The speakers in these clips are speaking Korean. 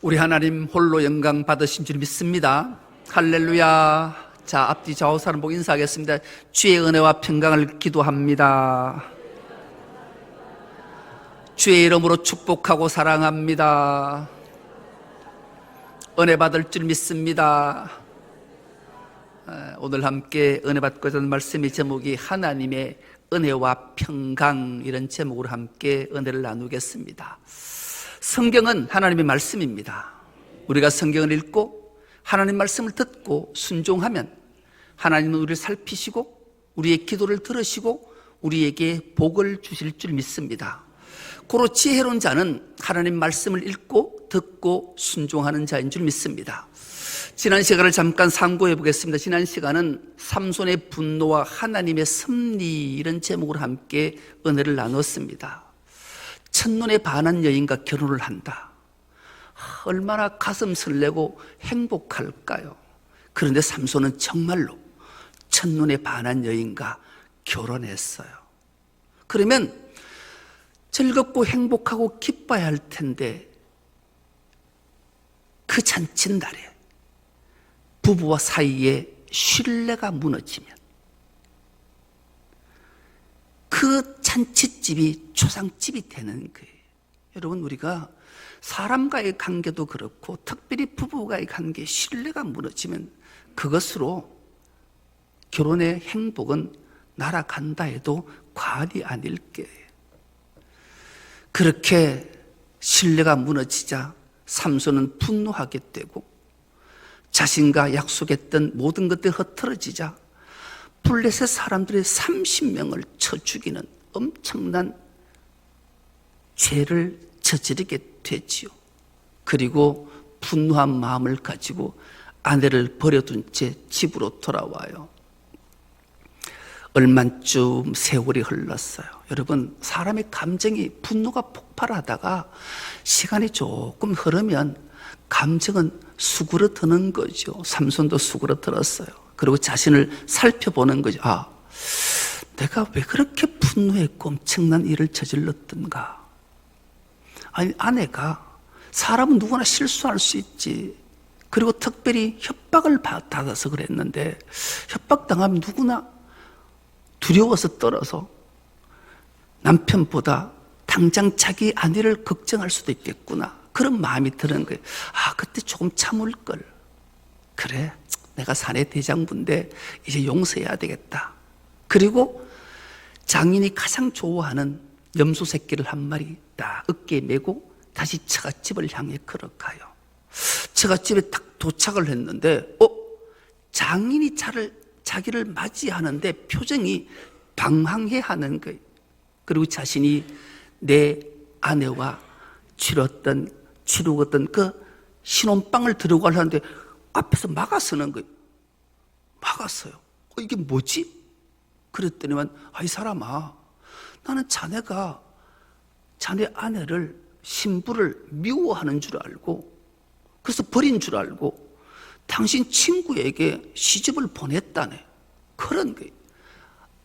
우리 하나님 홀로 영광 받으신 줄 믿습니다. 할렐루야. 자, 앞뒤 좌우 사람 보고 인사하겠습니다. 주의 은혜와 평강을 기도합니다. 주의 이름으로 축복하고 사랑합니다. 은혜 받을 줄 믿습니다. 오늘 함께 은혜 받고자 하는 말씀의 제목이 하나님의 은혜와 평강, 이런 제목으로 함께 은혜를 나누겠습니다. 성경은 하나님의 말씀입니다. 우리가 성경을 읽고 하나님 말씀을 듣고 순종하면 하나님은 우리를 살피시고 우리의 기도를 들으시고 우리에게 복을 주실 줄 믿습니다. 고로 지혜로운 자는 하나님 말씀을 읽고 듣고 순종하는 자인 줄 믿습니다. 지난 시간을 잠깐 상고해 보겠습니다. 지난 시간은 삼손의 분노와 하나님의 섭리, 이런 제목으로 함께 은혜를 나눴습니다. 첫눈에 반한 여인과 결혼을 한다. 얼마나 가슴 설레고 행복할까요? 그런데 삼손은 정말로 첫눈에 반한 여인과 결혼했어요. 그러면 즐겁고 행복하고 기뻐야 할 텐데, 그 잔칫날에 부부와 사이에 신뢰가 무너지면 그 잔칫집이 초상집이 되는 거예요. 여러분, 우리가 사람과의 관계도 그렇고 특별히 부부와의 관계, 신뢰가 무너지면 그것으로 결혼의 행복은 날아간다 해도 과언이 아닐 거예요. 그렇게 신뢰가 무너지자 삼손은 분노하게 되고 자신과 약속했던 모든 것들이 흐트러지자 블레셋 사람들의 30명을 쳐 죽이는 엄청난 죄를 저지르게 되지요. 그리고 분노한 마음을 가지고 아내를 버려둔 채 집으로 돌아와요. 얼마쯤 세월이 흘렀어요. 여러분, 사람의 감정이, 분노가 폭발하다가 시간이 조금 흐르면 감정은 수그러드는 거죠. 삼손도 수그러들었어요. 그리고 자신을 살펴보는 거죠. 내가 왜 그렇게 분노했고 엄청난 일을 저질렀던가. 아니, 아내가, 사람은 누구나 실수할 수 있지. 그리고 특별히 협박을 받아서 그랬는데, 협박당하면 누구나 두려워서 떨어서 남편보다 당장 자기 아내를 걱정할 수도 있겠구나, 그런 마음이 드는 거예요. 그때 조금 참을 걸. 그래, 내가 사내 대장부인데 이제 용서해야 되겠다. 그리고 장인이 가장 좋아하는 염소 새끼를 한 마리 딱 어깨에 메고 다시 처갓집을 향해 걸어가요. 처갓집에 딱 도착을 했는데 장인이 자기를 맞이하는데 표정이 방황해하는 거예요. 그리고 자신이 내 아내와 치루었던 그 신혼방을 들어가려 하는데 앞에서 막아서는 거예요. 막았어요. 이게 뭐지? 그랬더니만, 이 사람아, 나는 자네가 자네 아내를, 신부를 미워하는 줄 알고, 그래서 버린 줄 알고 당신 친구에게 시집을 보냈다네. 그런 거예요.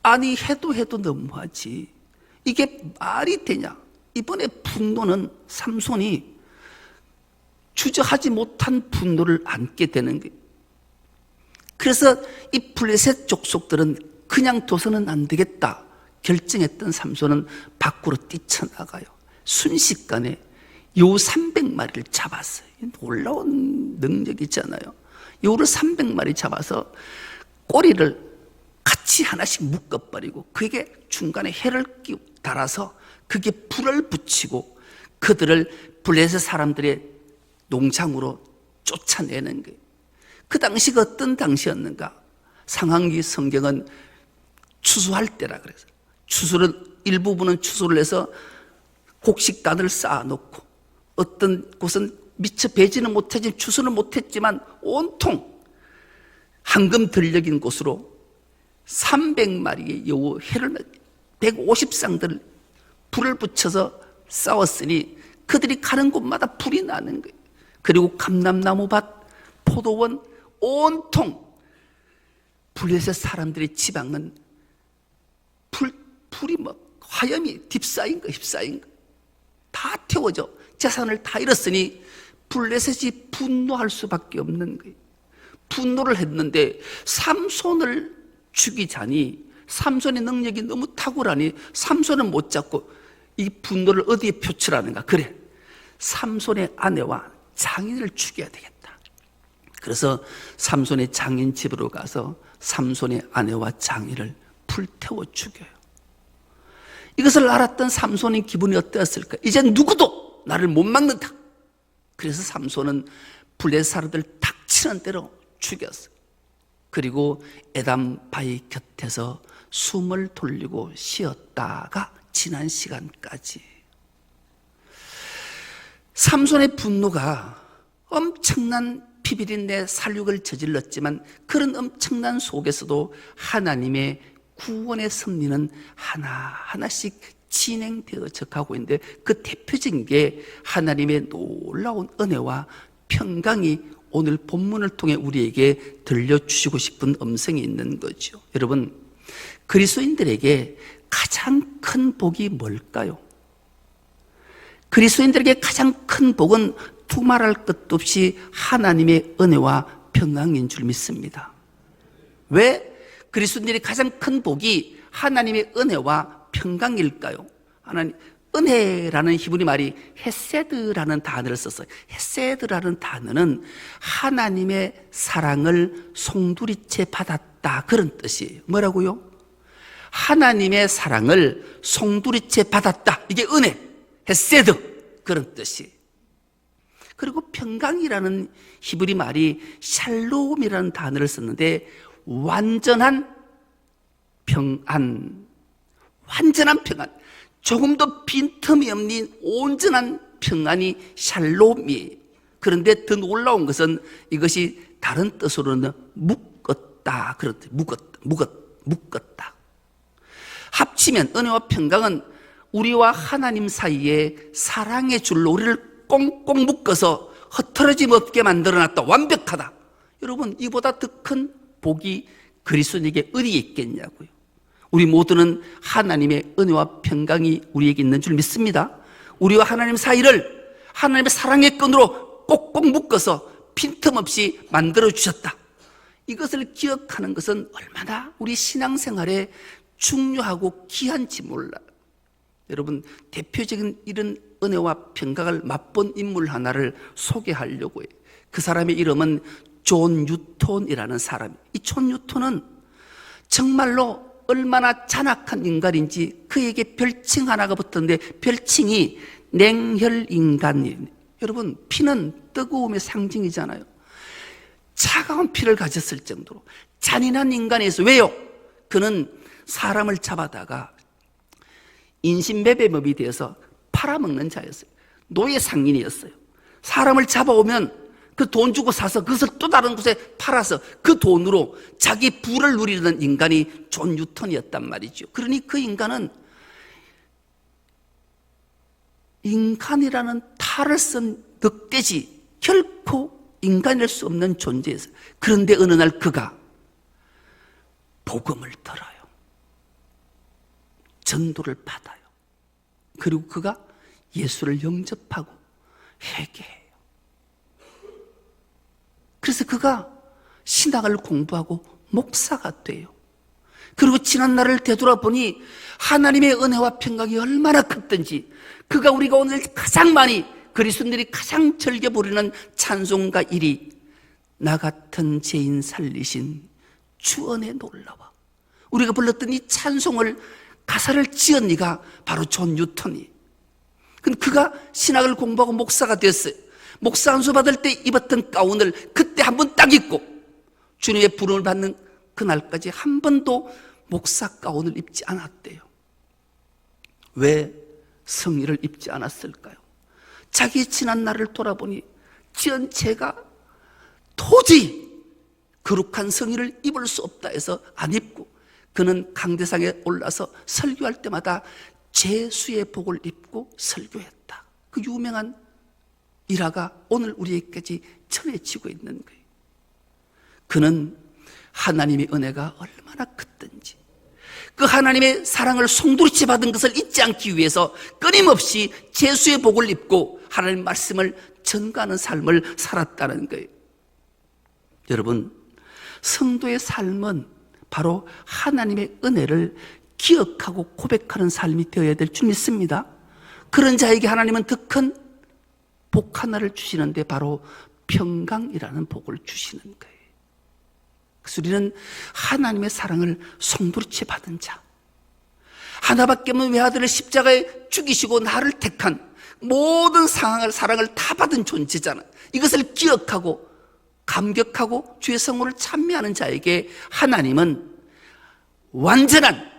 아니, 해도 너무하지. 이게 말이 되냐? 이번에 분노는 삼손이 주저하지 못한 분노를 안게 되는 거예요. 그래서 이 블레셋 족속들은 그냥 둬서는 안 되겠다 결정했던 삼손은 밖으로 뛰쳐나가요. 순식간에 요 300마리를 잡았어요. 놀라운 능력이잖아요. 요를 300마리 잡아서 꼬리를 같이 하나씩 묶어버리고 그게 중간에 해를 달아서 그게 불을 붙이고 그들을 블레셋 사람들의 농장으로 쫓아내는 거예요. 그 당시가 어떤 당시였는가? 상하기 성경은 추수할 때라 그래서, 일부분은 추수를 해서 곡식단을 쌓아놓고, 어떤 곳은 미처 배지는 못했지만 추수는 못했지만 온통 황금 들녘인 곳으로 300마리의 여우 해를 150쌍들을 불을 붙여서 싸웠으니 그들이 가는 곳마다 불이 나는 거예요. 그리고 감람나무밭, 포도원, 온통 블레셋 사람들의 지방은 불이 화염이 휩싸인 거 다 태워져. 재산을 다 잃었으니 블레셋이 분노할 수밖에 없는 거예요. 분노를 했는데 삼손을 죽이자니 삼손의 능력이 너무 탁월하니 삼손은 못 잡고 이 분노를 어디에 표출하는가? 그래, 삼손의 아내와 장인을 죽여야 되겠다. 그래서 삼손의 장인 집으로 가서 삼손의 아내와 장인을 불태워 죽여요. 이것을 알았던 삼손의 기분이 어떠했을까? 이제 누구도 나를 못 막는다. 그래서 삼손은 블레셋 사람들 닥치는 대로 죽였어요. 그리고 에담 바위 곁에서 숨을 돌리고 쉬었다가 지난 시간까지 삼손의 분노가 엄청난 피비린내 살육을 저질렀지만 그런 엄청난 속에서도 하나님의 구원의 섭리는 하나하나씩 진행되어져 가고 있는데 그 대표적인 게 하나님의 놀라운 은혜와 평강이 오늘 본문을 통해 우리에게 들려주시고 싶은 음성이 있는 거죠. 여러분, 그리스도인들에게 가장 큰 복이 뭘까요? 그리스도인들에게 가장 큰 복은 두말할 것도 없이 하나님의 은혜와 평강인 줄 믿습니다. 왜 그리스도인들이 가장 큰 복이 하나님의 은혜와 평강일까요? 하나님, 은혜라는 히브리 말이 헤세드라는 단어를 썼어요. 헤세드라는 단어는 하나님의 사랑을 송두리째 받았다, 그런 뜻이에요. 뭐라고요? 하나님의 사랑을 송두리째 받았다, 이게 은혜, 헤세드, 그런 뜻이에요. 그리고 평강이라는 히브리 말이 샬롬이라는 단어를 썼는데 완전한 평안, 완전한 평안, 조금도 빈틈이 없는 온전한 평안이 샬롬이에요. 그런데 더 놀라운 것은 이것이 다른 뜻으로는 묶었다, 그런 뜻, 묶었다. 합치면 은혜와 평강은 우리와 하나님 사이에 사랑의 줄로 우리를 꽁꽁 묶어서 흩어짐 없게 만들어놨다, 완벽하다. 여러분, 이보다 더 큰 복이 그리스도인에게 어디에 있겠냐고요. 우리 모두는 하나님의 은혜와 평강이 우리에게 있는 줄 믿습니다. 우리와 하나님 사이를 하나님의 사랑의 끈으로 꼭꼭 묶어서 빈틈없이 만들어주셨다. 이것을 기억하는 것은 얼마나 우리 신앙생활에 중요하고 귀한지 몰라요. 여러분, 대표적인 이런 은혜와 평강을 맛본 인물 하나를 소개하려고 해요. 그 사람의 이름은 존 뉴턴이라는 사람이에요. 이 존 뉴턴은 정말로 얼마나 잔악한 인간인지 그에게 별칭 하나가 붙었는데 별칭이 냉혈인간이에요. 여러분, 피는 뜨거움의 상징이잖아요. 차가운 피를 가졌을 정도로 잔인한 인간이었어. 왜요? 그는 사람을 잡아다가 인신매매범이 되어서 팔아먹는 자였어요. 노예 상인이었어요. 사람을 잡아오면 그 돈 주고 사서 그것을 또 다른 곳에 팔아서 그 돈으로 자기 부를 누리는 인간이 존 뉴턴이었단 말이죠. 그러니 그 인간은 인간이라는 탈을 쓴 늑대지 결코 인간일 수 없는 존재였어요. 그런데 어느 날 그가 복음을 들어요. 전도를 받아요. 그리고 그가 예수를 영접하고 회개해요. 그래서 그가 신학을 공부하고 목사가 돼요. 그리고 지난 날을 되돌아보니 하나님의 은혜와 평강이 얼마나 컸던지, 그가 우리가 오늘 가장 많이 그리스도인들이 가장 즐겨 부르는 찬송가 1위, 나 같은 죄인 살리신 주 은혜 놀라워. 우리가 불렀던 이 찬송을 가사를 지은 이가 바로 존 뉴턴이. 근데 그가 신학을 공부하고 목사가 됐어요. 목사 안수 받을 때 입었던 가운을 그때 한 번 딱 입고 주님의 부름을 받는 그날까지 한 번도 목사 가운을 입지 않았대요. 왜 성의를 입지 않았을까요? 자기 지난 날을 돌아보니 지은 죄가 도저히 거룩한 성의를 입을 수 없다 해서 안 입고, 그는 강대상에 올라서 설교할 때마다 죄수의 복을 입고 설교했다. 그 유명한 일화가 오늘 우리에게까지 전해지고 있는 거예요. 그는 하나님의 은혜가 얼마나 컸던지, 그 하나님의 사랑을 송두리째 받은 것을 잊지 않기 위해서 끊임없이 죄수의 복을 입고 하나님 말씀을 전가하는 삶을 살았다는 거예요. 여러분, 성도의 삶은 바로 하나님의 은혜를 기억하고 고백하는 삶이 되어야 될 줄 믿습니다. 그런 자에게 하나님은 더 큰 복 하나를 주시는데 바로 평강이라는 복을 주시는 거예요. 그래서 우리는 하나님의 사랑을 송두리째 받은 자, 하나밖에 없는 외아들을 십자가에 죽이시고 나를 택한 모든 사랑을 다 받은 존재잖아. 이것을 기억하고 감격하고 주의 성호를 찬미하는 자에게 하나님은 완전한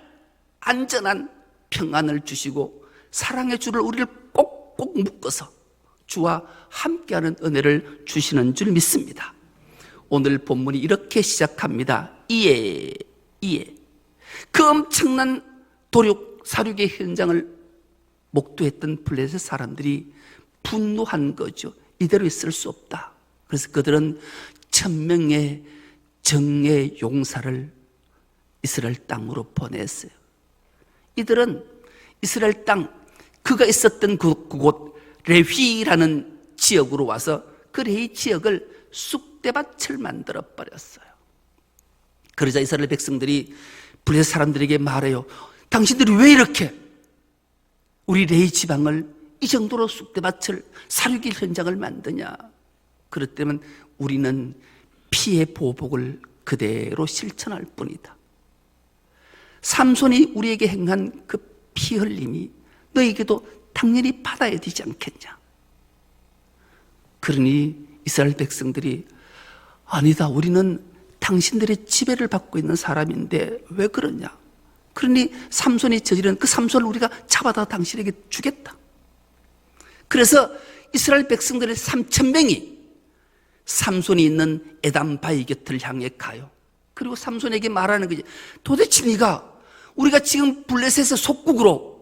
안전한 평안을 주시고 사랑의 줄을 우리를 꼭꼭 묶어서 주와 함께하는 은혜를 주시는 줄 믿습니다. 오늘 본문이 이렇게 시작합니다. 이에 그 엄청난 사륙의 현장을 목도했던 블레셋 사람들이 분노한 거죠. 이대로 있을 수 없다. 그래서 그들은 1000명의 정예 용사를 이스라엘 땅으로 보냈어요. 이들은 이스라엘 땅, 그가 있었던 그곳 레휘라는 지역으로 와서 그 레휘 지역을 쑥대밭을 만들어 버렸어요. 그러자 이스라엘 백성들이 블레셋 사람들에게 말해요. 당신들이 왜 이렇게 우리 레위 지방을 이 정도로 쑥대밭을 사륙의 현장을 만드냐? 그렇다면 우리는 피의 보복을 그대로 실천할 뿐이다. 삼손이 우리에게 행한 그 피 흘림이 너에게도 당연히 받아야 되지 않겠냐? 그러니 이스라엘 백성들이 아니다, 우리는 당신들의 지배를 받고 있는 사람인데 왜 그러냐? 그러니 삼손이 저지른 그 삼손을 우리가 잡아다 당신에게 주겠다. 그래서 이스라엘 백성들의 3000명이 삼손이 있는 에담 바위 곁을 향해 가요. 그리고 삼손에게 말하는 거지. 도대체 네가 우리가 지금 블레셋의 속국으로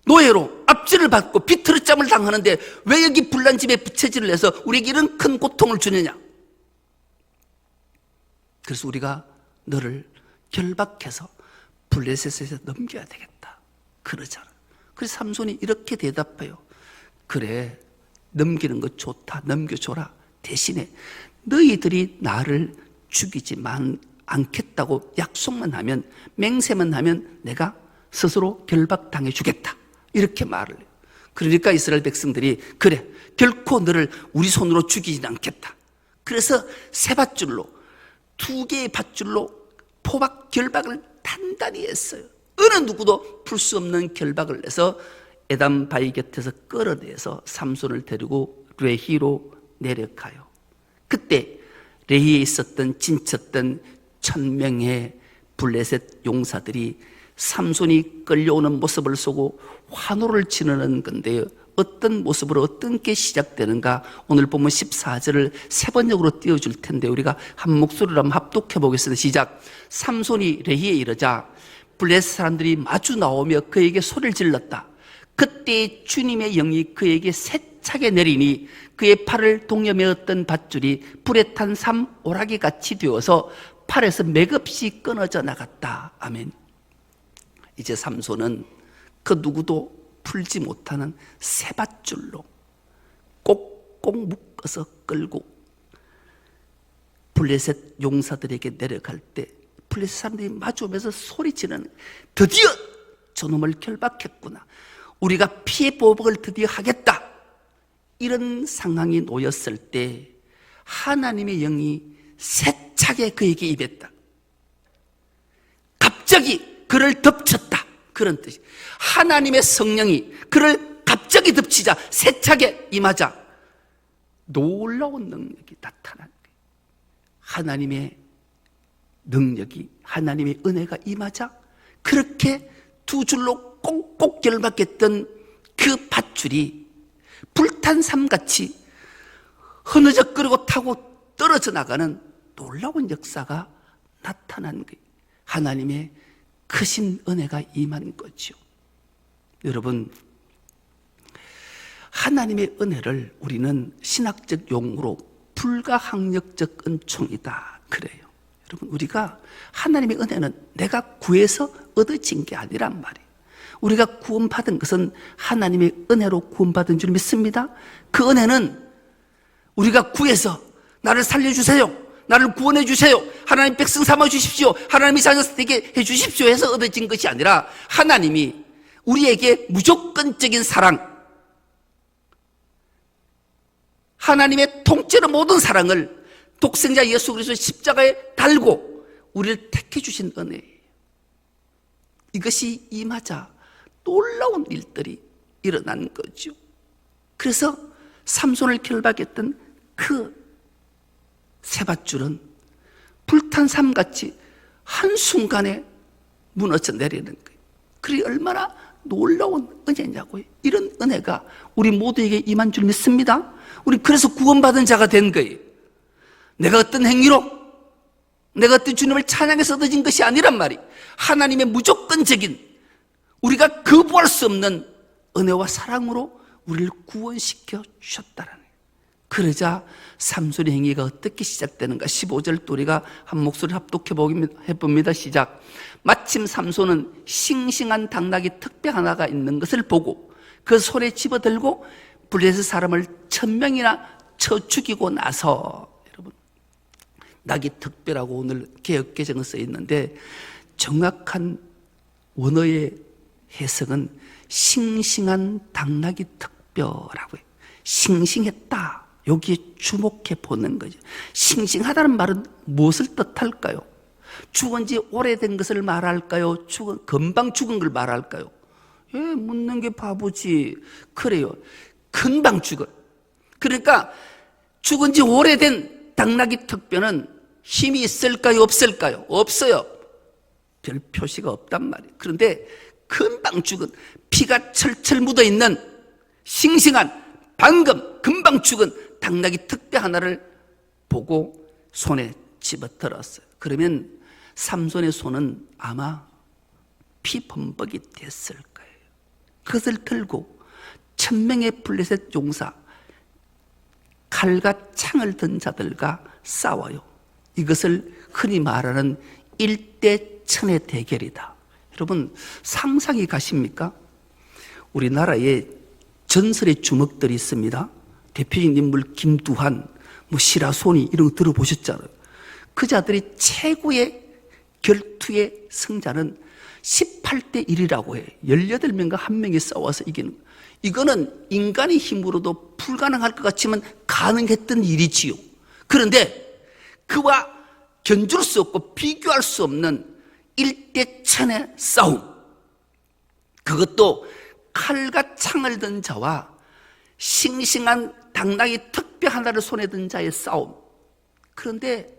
노예로 압제를 받고 비틀어짬을 당하는데 왜 여기 불난 집에 부채질을 해서 우리에게 이런 큰 고통을 주느냐? 그래서 우리가 너를 결박해서 블레셋에서 넘겨야 되겠다. 그러잖아. 그래서 삼손이 이렇게 대답해요. 그래, 넘기는 거 좋다. 넘겨줘라. 대신에 너희들이 나를 죽이지만 않겠다고 약속만 하면, 맹세만 하면 내가 스스로 결박당해 주겠다. 이렇게 말을 해요. 그러니까 이스라엘 백성들이 그래, 결코 너를 우리 손으로 죽이진 않겠다. 그래서 세 밧줄로, 2개의 밧줄로 포박 결박을 단단히 했어요. 어느 누구도 풀 수 없는 결박을 내서 에담 바위 곁에서 끌어내서 삼손을 데리고 레히로 내려가요. 그때 레히에 있었던 진쳤던 1000명의 블레셋 용사들이 삼손이 끌려오는 모습을 보고 환호를 지르는 건데요. 어떤 모습으로 어떤 게 시작되는가 오늘 보면 14절을 세 번역으로 띄워줄 텐데 우리가 한 목소리로 한번 합독해 보겠습니다. 시작. 삼손이 레히에 이르자 블레셋 사람들이 마주 나오며 그에게 소리를 질렀다. 그때 주님의 영이 그에게 세차게 내리니 그의 팔을 동여매었던 밧줄이 불에 탄 삼 오라기같이 되어서 팔에서 맥없이 끊어져 나갔다. 아멘. 이제 삼손은 그 누구도 풀지 못하는 세 밧줄로 꼭꼭 묶어서 끌고 블레셋 용사들에게 내려갈 때 블레셋 사람들이 마주오면서 소리치는, 드디어 저놈을 결박했구나, 우리가 피해 보복을 드디어 하겠다, 이런 상황이 놓였을 때 하나님의 영이 세차게 그에게 임했다. 갑자기 그를 덮쳤다, 그런 뜻이. 하나님의 성령이 그를 갑자기 덮치자, 세차게 임하자 놀라운 능력이 나타난 거예요. 하나님의 능력이, 하나님의 은혜가 임하자 그렇게 2줄로 꼭꼭 결박했던 그 밧줄이 불탄 삶같이 흐느적거리고 타고 떨어져 나가는 놀라운 역사가 나타난 거예요. 하나님의 크신 은혜가 임한 거죠. 여러분, 하나님의 은혜를 우리는 신학적 용어로 불가항력적 은총이다 그래요. 여러분, 우리가 하나님의 은혜는 내가 구해서 얻어진 게 아니란 말이에요. 우리가 구원받은 것은 하나님의 은혜로 구원받은 줄 믿습니다. 그 은혜는 우리가 구해서 나를 살려주세요, 나를 구원해 주세요, 하나님 백성 삼아 주십시오, 하나님이 자녀 되게 해 주십시오 해서 얻어진 것이 아니라 하나님이 우리에게 무조건적인 사랑, 하나님의 통째로 모든 사랑을 독생자 예수 그리스도의 십자가에 달고 우리를 택해 주신 은혜예요. 이것이 임하자 놀라운 일들이 일어난 거죠. 그래서 삼손을 결박했던 그 세밧줄은 불탄 삶같이 한순간에 무너져 내리는 거예요. 그게 얼마나 놀라운 은혜냐고요. 이런 은혜가 우리 모두에게 임한 줄 믿습니다. 우리 그래서 구원받은 자가 된 거예요. 내가 어떤 행위로, 내가 어떤 주님을 찬양해서 얻어진 것이 아니란 말이에요. 하나님의 무조건적인, 우리가 거부할 수 없는 은혜와 사랑으로 우리를 구원시켜 주셨다는 거예요. 그러자 삼손의 행위가 어떻게 시작되는가? 15절 또 우리가 한 목소리 합독해봅니다. 시작. 마침 삼손은 싱싱한 당나귀 특배 하나가 있는 것을 보고 그 손에 집어들고 블레셋 사람을 1000명이나 쳐 죽이고 나서, 여러분, 낙이 특배라고 오늘 개역개정은 써 있는데 정확한 원어의 해석은 싱싱한 당나귀 특별하고 해요. 싱싱했다, 여기에 주목해 보는 거죠. 싱싱하다는 말은 무엇을 뜻할까요? 죽은 지 오래된 것을 말할까요? 금방 죽은 걸 말할까요? 묻는 게 바보지. 그래요, 금방 죽어. 그러니까 죽은 지 오래된 당나귀 특별은 힘이 있을까요, 없을까요? 없어요. 별 표시가 없단 말이에요. 그런데 금방 죽은, 피가 철철 묻어있는 싱싱한, 방금 금방 죽은 당나귀 특배 하나를 보고 손에 집어들었어요. 그러면 삼손의 손은 아마 피범벅이 됐을 거예요. 그것을 들고 1000명의 블레셋 용사, 칼과 창을 든 자들과 싸워요. 이것을 흔히 말하는 1대 1000의 대결이다. 여러분, 상상이 가십니까? 우리나라에 전설의 주먹들이 있습니다. 대표적인 인물 김두한, 시라소니 이런 거 들어보셨잖아요. 그 자들이 최고의 결투의 승자는 18대 1이라고 해. 18명과 1명이 싸워서 이기는 거예요. 이거는 인간의 힘으로도 불가능할 것 같지만 가능했던 일이지요. 그런데 그와 견줄 수 없고 비교할 수 없는 1대 1000의 싸움, 그것도 칼과 창을 든 자와 싱싱한 당나귀 특배 하나를 손에 든 자의 싸움. 그런데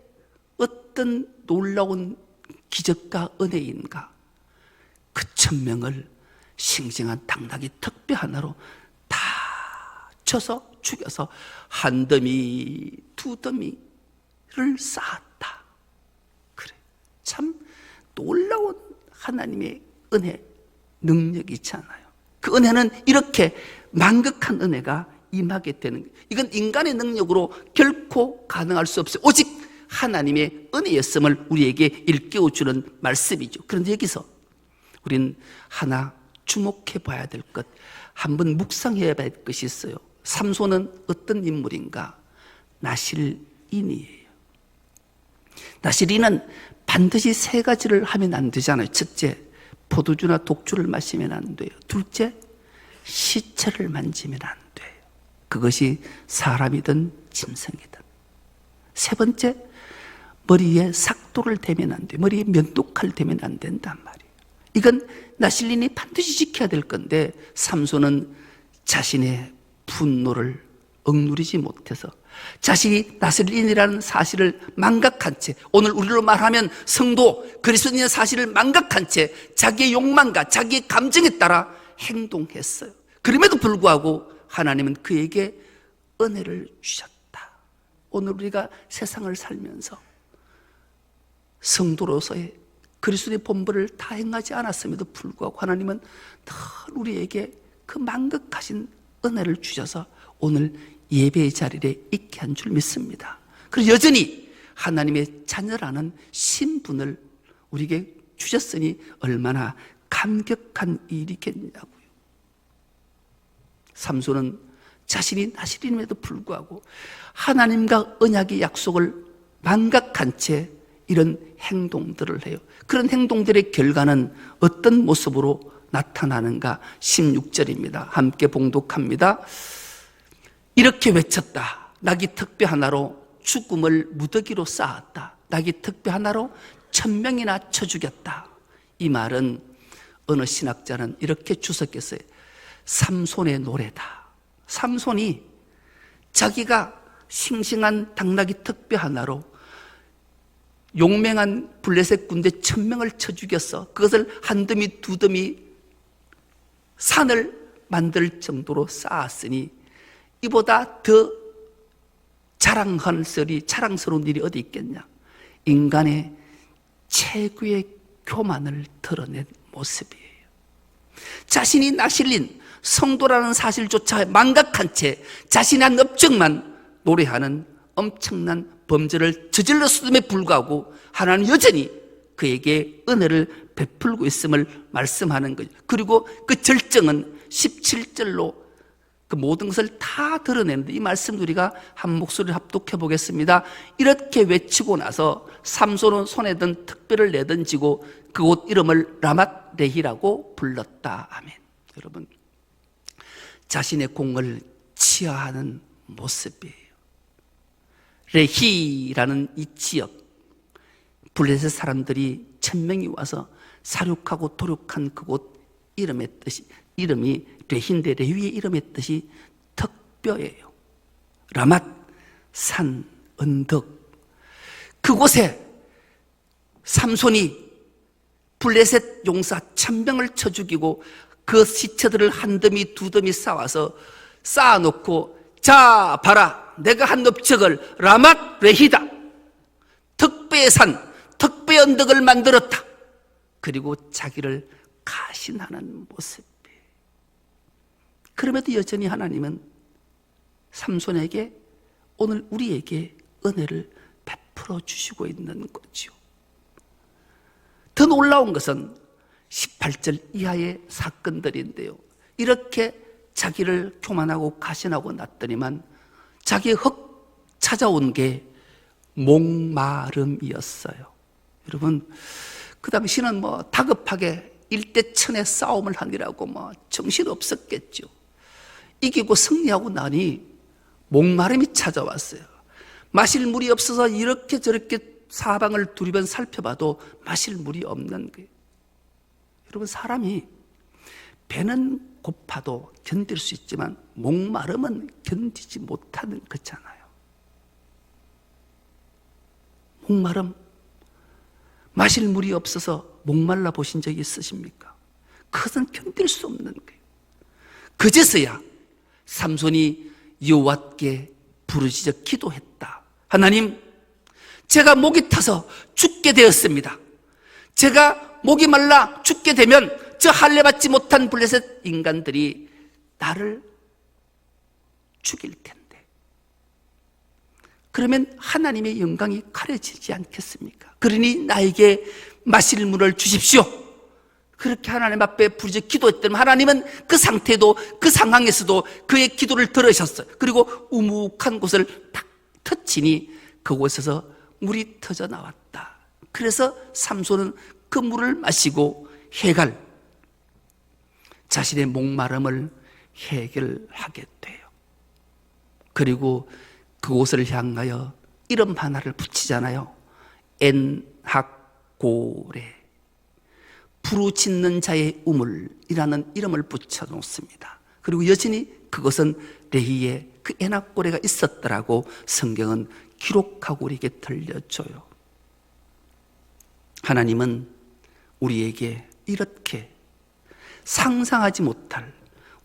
어떤 놀라운 기적과 은혜인가? 그 1000명을 싱싱한 당나귀 특배 하나로 다 쳐서 죽여서 한 더미 두 더미를 쌓았다. 그래, 참 놀라운 하나님의 은혜, 능력이 있잖아요. 그 은혜는 이렇게 만극한 은혜가 임하게 되는 거예요. 이건 인간의 능력으로 결코 가능할 수 없어요. 오직 하나님의 은혜였음을 우리에게 일깨워주는 말씀이죠. 그런데 여기서 우린 하나 주목해 봐야 될 것, 한번 묵상해야 할 것이 있어요. 삼손은 어떤 인물인가? 나실인이에요. 나실인은 반드시 3가지를 하면 안 되잖아요. 첫째, 포도주나 독주를 마시면 안 돼요. 둘째, 시체를 만지면 안 돼요. 그것이 사람이든 짐승이든. 세 번째, 머리에 삭도를 대면 안 돼요. 머리에 면도칼 대면 안 된단 말이에요. 이건 나실린이 반드시 지켜야 될 건데 삼손은 자신의 분노를 억누르지 못해서 자신이 나실린이라는 사실을 망각한 채, 오늘 우리로 말하면 성도 그리스도인의 사실을 망각한 채 자기의 욕망과 자기의 감정에 따라 행동했어요. 그럼에도 불구하고 하나님은 그에게 은혜를 주셨다. 오늘 우리가 세상을 살면서 성도로서의 그리스도의 본분을 다 행하지 않았음에도 불구하고 하나님은 늘 우리에게 그 망극하신 은혜를 주셔서 오늘 예배의 자리에 있게 한 줄 믿습니다. 그리고 여전히 하나님의 자녀라는 신분을 우리에게 주셨으니 얼마나 감격한 일이겠냐고요. 삼손은 자신이 나실인임에도 불구하고 하나님과 언약의 약속을 망각한 채 이런 행동들을 해요. 그런 행동들의 결과는 어떤 모습으로 나타나는가? 16절입니다. 함께 봉독합니다. 이렇게 외쳤다. 낙이 턱뼈 하나로 죽음을 무더기로 쌓았다. 낙이 턱뼈 하나로 1000명이나 쳐 죽였다. 이 말은 어느 신학자는 이렇게 주석했어요. 삼손의 노래다. 삼손이 자기가 싱싱한 당나귀 턱뼈 하나로 용맹한 블레셋 군대 1000명을 쳐 죽였어. 그것을 한 더미 두 더미 산을 만들 정도로 쌓았으니 이보다 더 자랑스러운 일이 어디 있겠냐. 인간의 최고의 교만을 드러낸 모습이에요. 자신이 나실린 성도라는 사실조차 망각한 채 자신의 한 업적만 노래하는 엄청난 범죄를 저질렀음에 불구하고 하나님은 여전히 그에게 은혜를 베풀고 있음을 말씀하는 거죠. 그리고 그 절정은 17절로 그 모든 것을 다 드러내는데, 이 말씀 우리가 한 목소리를 합독해 보겠습니다. 이렇게 외치고 나서 삼손은 손에 든 턱뼈를 내던지고 그곳 이름을 라맛레히라고 불렀다. 아멘. 여러분, 자신의 공을 치하하는 모습이에요. 레히라는 이 지역, 블레셋 사람들이 1000명이 와서 사륙하고 도륙한 그곳 이름이 레히인데 레위의 이름의 뜻이 턱뼈예요. 라맛, 산, 언덕. 그곳에 삼손이 블레셋 용사 1000명을 쳐 죽이고 그 시체들을 한 더미 두 더미 쌓아놓고, 자 봐라, 내가 한 업적을 라맛 레히다, 턱뼈의 산, 턱뼈의 언덕을 만들었다. 그리고 자기를 가신하는 모습. 그럼에도 여전히 하나님은 삼손에게, 오늘 우리에게 은혜를 베풀어 주시고 있는 거죠. 더 놀라운 것은 18절 이하의 사건들인데요. 이렇게 자기를 교만하고 가신하고 났더니만 자기의 찾아온 게 목마름이었어요. 여러분, 그 당시는 다급하게 일대천의 싸움을 하느라고 정신없었겠죠. 이기고 승리하고 나니 목마름이 찾아왔어요. 마실 물이 없어서 이렇게 저렇게 사방을 두리번 살펴봐도 마실 물이 없는 거예요. 여러분, 사람이 배는 고파도 견딜 수 있지만 목마름은 견디지 못하는 거잖아요. 목마름, 마실 물이 없어서 목말라 보신 적이 있으십니까? 그것은 견딜 수 없는 거예요. 그제서야 삼손이 여호와께 부르짖어 기도했다. 하나님, 제가 목이 타서 죽게 되었습니다. 제가 목이 말라 죽게 되면 저 할례받지 못한 블레셋 인간들이 나를 죽일 텐데, 그러면 하나님의 영광이 가려지지 않겠습니까? 그러니 나에게 마실 물을 주십시오. 그렇게 하나님 앞에 부르짖어 기도했더니 하나님은 그 상태도, 그 상황에서도 그의 기도를 들으셨어요. 그리고 우묵한 곳을 탁 터치니 그곳에서 물이 터져 나왔다. 그래서 삼손은 그 물을 마시고 자신의 목마름을 해결하게 돼요. 그리고 그곳을 향하여 이름 하나를 붙이잖아요. 엔학고레, 부르짖는 자의 우물이라는 이름을 붙여놓습니다. 그리고 여전히 그것은 레히에 그 엔학고레가 있었더라고 성경은 기록하고 우리에게 들려줘요. 하나님은 우리에게 이렇게 상상하지 못할,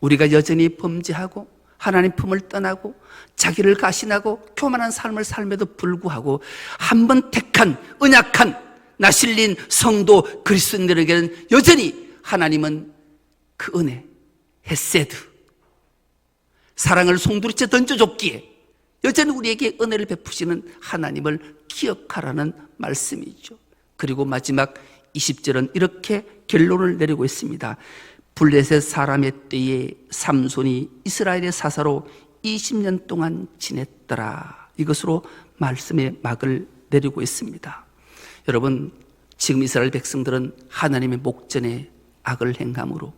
우리가 여전히 범죄하고 하나님 품을 떠나고 자기를 가신하고 교만한 삶을 삶에도 불구하고 한 번 택한 언약한 나실린 성도 그리스도인들에게는 여전히 하나님은 그 은혜, 헤세드, 사랑을 송두리째 던져줬기에 여전히 우리에게 은혜를 베푸시는 하나님을 기억하라는 말씀이죠. 그리고 마지막 20절은 이렇게 결론을 내리고 있습니다. 블레셋 사람의 때에 삼손이 이스라엘의 사사로 20년 동안 지냈더라. 이것으로 말씀의 막을 내리고 있습니다. 여러분, 지금 이스라엘 백성들은 하나님의 목전에 악을 행함으로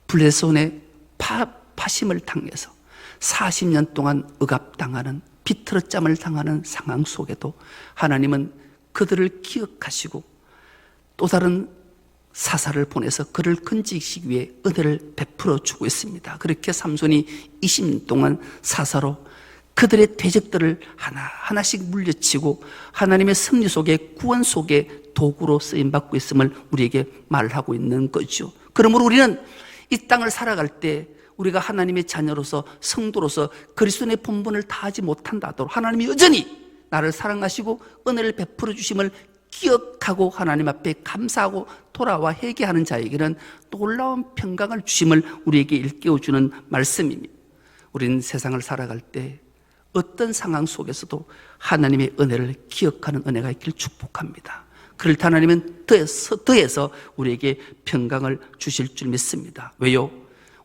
블레셋 손에 파심을 당해서 40년 동안 억압당하는, 비틀어짬을 당하는 상황 속에도 하나님은 그들을 기억하시고 또 다른 사사를 보내서 그를 건지시기 위해 은혜를 베풀어 주고 있습니다. 그렇게 삼손이 20년 동안 사사로 그들의 대적들을 하나하나씩 물리치고 하나님의 승리 속에, 구원 속에 도구로 쓰임받고 있음을 우리에게 말하고 있는 거죠. 그러므로 우리는 이 땅을 살아갈 때 우리가 하나님의 자녀로서, 성도로서 그리스도의 본분을 다하지 못한다 하더라도 하나님이 여전히 나를 사랑하시고 은혜를 베풀어 주심을 기억하고 하나님 앞에 감사하고 돌아와 회개하는 자에게는 놀라운 평강을 주심을 우리에게 일깨워주는 말씀입니다. 우리는 세상을 살아갈 때 어떤 상황 속에서도 하나님의 은혜를 기억하는 은혜가 있길 축복합니다. 그럴 때 하나님은 더해서 우리에게 평강을 주실 줄 믿습니다. 왜요?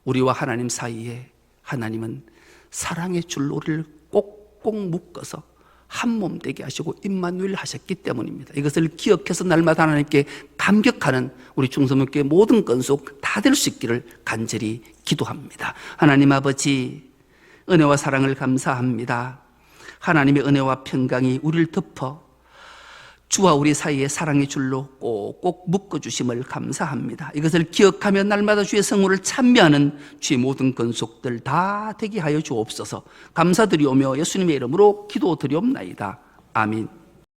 우리와 하나님 사이에 하나님은 사랑의 줄로 우리를 꼭꼭 묶어서 한 몸 되게 하시고 임마누엘 하셨기 때문입니다. 이것을 기억해서 날마다 하나님께 감격하는 우리 중소명교회 모든 건속 다 될 수 있기를 간절히 기도합니다. 하나님 아버지, 은혜와 사랑을 감사합니다. 하나님의 은혜와 평강이 우리를 덮어 주와 우리 사이에 사랑의 줄로 꼭꼭 묶어주심을 감사합니다. 이것을 기억하며 날마다 주의 성물을 찬미하는 주의 모든 건속들 다 되게 하여 주옵소서. 감사드리오며 예수님의 이름으로 기도드리옵나이다. 아멘.